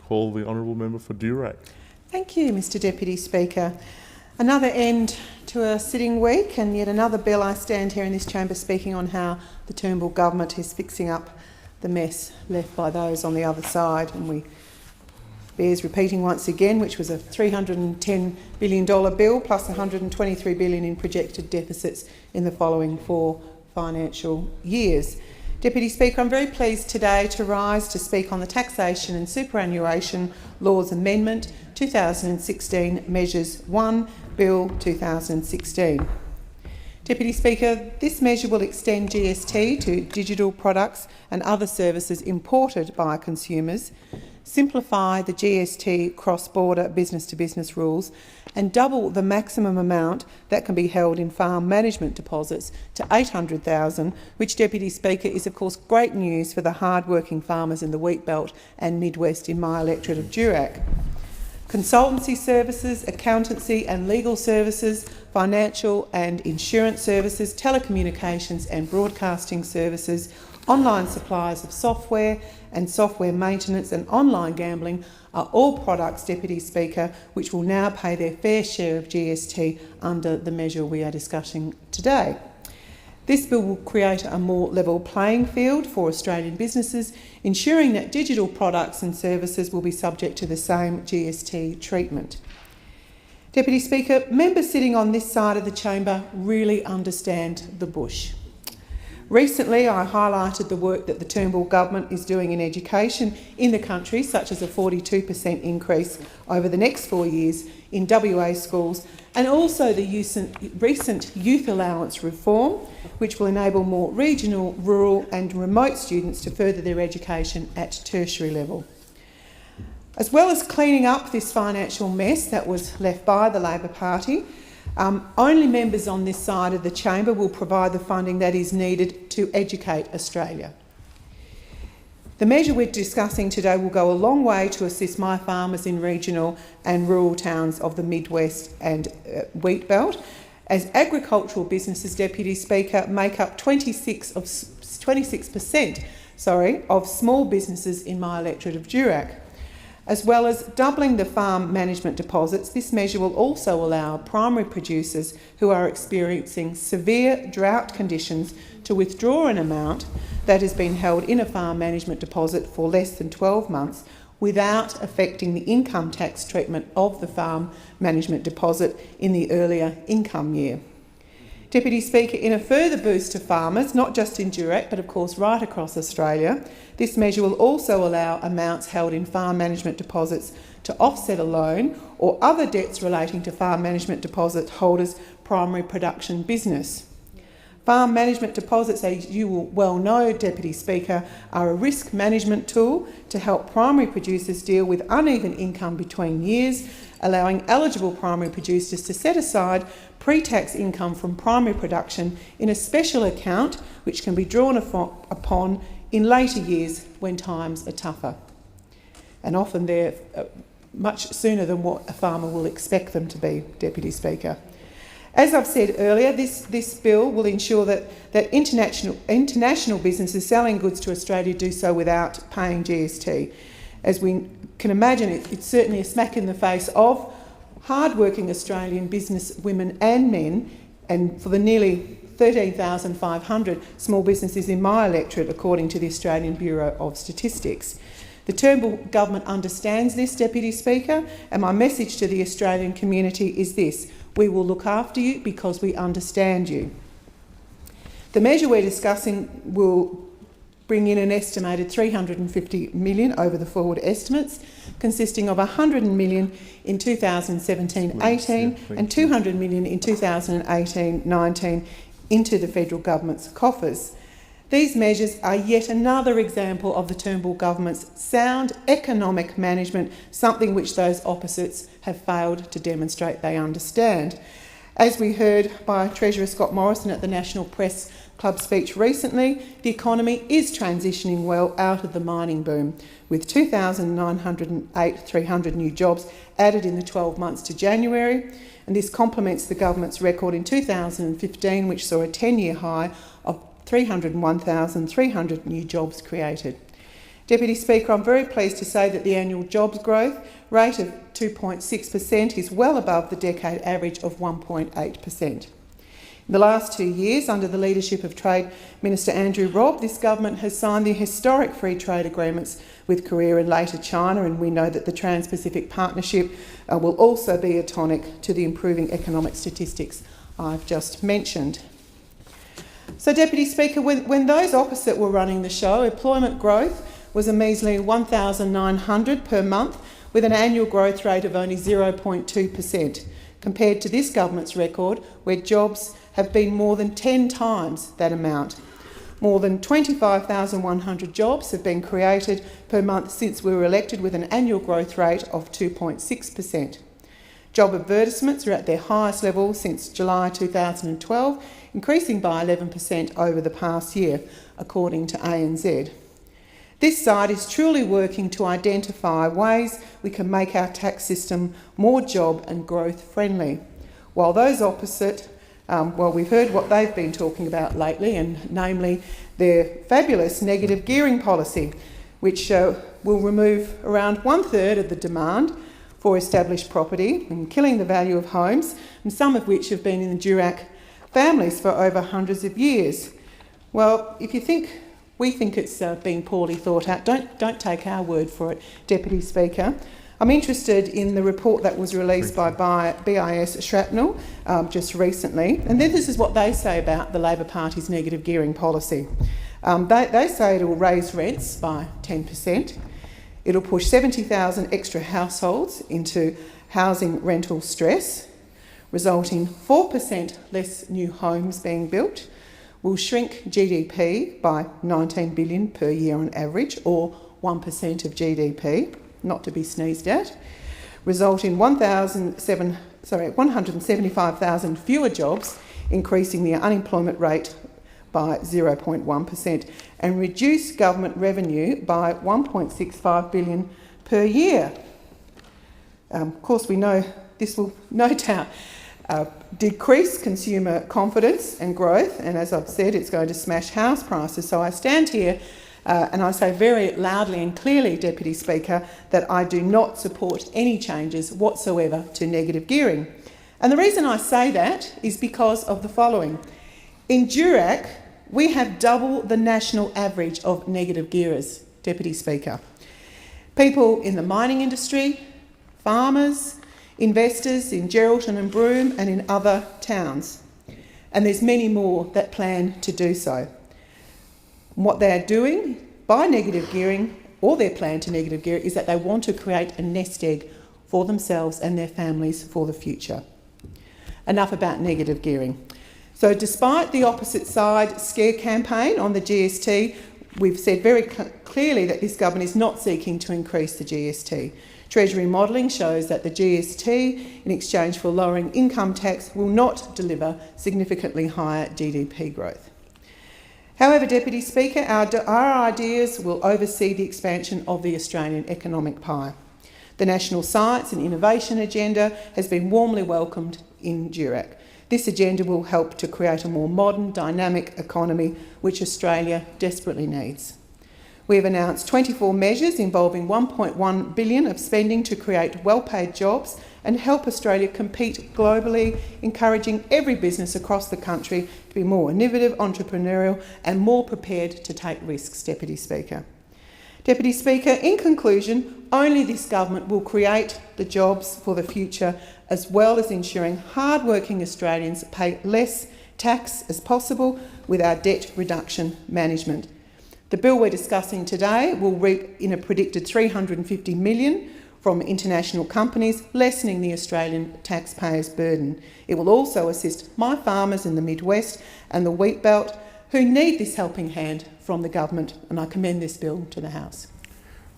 call the Honourable Member for Durack. Thank you, Mr Deputy Speaker. Another end to a sitting week, and yet another bill. I stand here in this chamber speaking on how the Turnbull government is fixing up the mess left by those on the other side, and bears repeating once again, which was a $310 billion bill plus $123 billion in projected deficits in the following 4 financial years. Deputy Speaker, I'm very pleased today to rise to speak on the Taxation and Superannuation Laws Amendment 2016 Measures 1 Bill 2016. Deputy Speaker, this measure will extend GST to digital products and other services imported by consumers, simplify the GST cross-border business-to-business rules, and double the maximum amount that can be held in farm management deposits to $800,000, which, Deputy Speaker, is of course great news for the hard-working farmers in the Wheatbelt and Mid West in my electorate of Durack. Consultancy services, accountancy and legal services, financial and insurance services, telecommunications and broadcasting services, online suppliers of software and software maintenance and online gambling are all products, Deputy Speaker, which will now pay their fair share of GST under the measure we are discussing today. This bill will create a more level playing field for Australian businesses, ensuring that digital products and services will be subject to the same GST treatment. Deputy Speaker, members sitting on this side of the chamber really understand the bush. Recently, I highlighted the work that the Turnbull government is doing in education in the country, such as a 42% increase over the next 4 years in WA schools, and also the recent youth allowance reform, which will enable more regional, rural and remote students to further their education at tertiary level. As well as cleaning up this financial mess that was left by the Labor Party, only members on this side of the chamber will provide the funding that is needed to educate Australia. The measure we're discussing today will go a long way to assist my farmers in regional and rural towns of the Mid West and Wheatbelt, as agricultural businesses, Deputy Speaker, make up 26% of small businesses in my electorate of Durack. As well as doubling the farm management deposits, this measure will also allow primary producers who are experiencing severe drought conditions to withdraw an amount that has been held in a farm management deposit for less than 12 months without affecting the income tax treatment of the farm management deposit in the earlier income year. Deputy Speaker, in a further boost to farmers, not just in Durack but of course right across Australia, this measure will also allow amounts held in farm management deposits to offset a loan or other debts relating to farm management deposit holders' primary production business. Farm management deposits, as you will well know, Deputy Speaker, are a risk management tool to help primary producers deal with uneven income between years, allowing eligible primary producers to set aside pre-tax income from primary production in a special account which can be drawn upon in later years when times are tougher. And often they're much sooner than what a farmer will expect them to be, Deputy Speaker. As I've said earlier, this bill will ensure that international businesses selling goods to Australia do so without paying GST. As we can imagine, it's certainly a smack in the face of hard-working Australian business women and men, and for the nearly 13,500 small businesses in my electorate, according to the Australian Bureau of Statistics. The Turnbull government understands this, Deputy Speaker, and my message to the Australian community is this: we will look after you because we understand you. The measure we're discussing will bring in an estimated $350 million over the forward estimates, consisting of $100 million in 2017-18 and $200 million in 2018-19 into the federal government's coffers. These measures are yet another example of the Turnbull government's sound economic management, something which those opposites have failed to demonstrate they understand. As we heard by Treasurer Scott Morrison at the National Press Club speech recently, the economy is transitioning well out of the mining boom, with 2,908 new jobs added in the 12 months to January, and this complements the government's record in 2015, which saw a 10-year high of 301,300 new jobs created. Deputy Speaker, I'm very pleased to say that the annual jobs growth rate of 2.6% is well above the decade average of 1.8%. In the last 2 years, under the leadership of Trade Minister Andrew Robb, this government has signed the historic free trade agreements with Korea and later China, and we know that the Trans-Pacific Partnership will also be a tonic to the improving economic statistics I've just mentioned. So, Deputy Speaker, when those opposite were running the show, employment growth was a measly 1,900 per month, with an annual growth rate of only 0.2%, compared to this government's record, where jobs have been more than 10 times that amount. More than 25,100 jobs have been created per month since we were elected, with an annual growth rate of 2.6%. Job advertisements are at their highest level since July 2012, increasing by 11% over the past year, according to ANZ. This side is truly working to identify ways we can make our tax system more job and growth friendly, while those opposite, we've heard what they've been talking about lately, and namely their fabulous negative gearing policy, which will remove around 1/3 of the demand for established property and killing the value of homes, and some of which have been in the Durack families for over hundreds of years. Well, if we think it's been poorly thought out, don't take our word for it, Deputy Speaker. I'm interested in the report that was released by BIS Shrapnel just recently, and then this is what they say about the Labor Party's negative gearing policy. They say it will raise rents by 10%. It'll push 70,000 extra households into housing rental stress, resulting 4% less new homes being built, will shrink GDP by 19 billion per year on average, or 1% of GDP, not to be sneezed at, result in 175,000 fewer jobs, increasing the unemployment rate by 0.1%, and reduce government revenue by 1.65 billion per year. Of course, we know this will no doubt decrease consumer confidence and growth, and as I've said, it's going to smash house prices. So I stand here and I say very loudly and clearly, Deputy Speaker, that I do not support any changes whatsoever to negative gearing. And the reason I say that is because of the following. In Durack, we have double the national average of negative gearers, Deputy Speaker. People in the mining industry, farmers, investors in Geraldton and Broome and in other towns. And there's many more that plan to do so. What they're doing by negative gearing, or their plan to negative gear, is that they want to create a nest egg for themselves and their families for the future. Enough about negative gearing. So despite the opposite side scare campaign on the GST, we've said very clearly that this government is not seeking to increase the GST. Treasury modelling shows that the GST, in exchange for lowering income tax, will not deliver significantly higher GDP growth. However, Deputy Speaker, our ideas will oversee the expansion of the Australian economic pie. The National Science and Innovation Agenda has been warmly welcomed in Durack. This agenda will help to create a more modern, dynamic economy, which Australia desperately needs. We have announced 24 measures involving $1.1 billion of spending to create well-paid jobs and help Australia compete globally, encouraging every business across the country to be more innovative, entrepreneurial and more prepared to take risks, Deputy Speaker. Deputy Speaker, in conclusion, only this government will create the jobs for the future, as well as ensuring hard-working Australians pay less tax as possible with our debt reduction management. The bill we're discussing today will reap in a predicted $350 million from international companies, lessening the Australian taxpayers' burden. It will also assist my farmers in the Mid West and the Wheatbelt, who need this helping hand from the government, and I commend this bill to the House.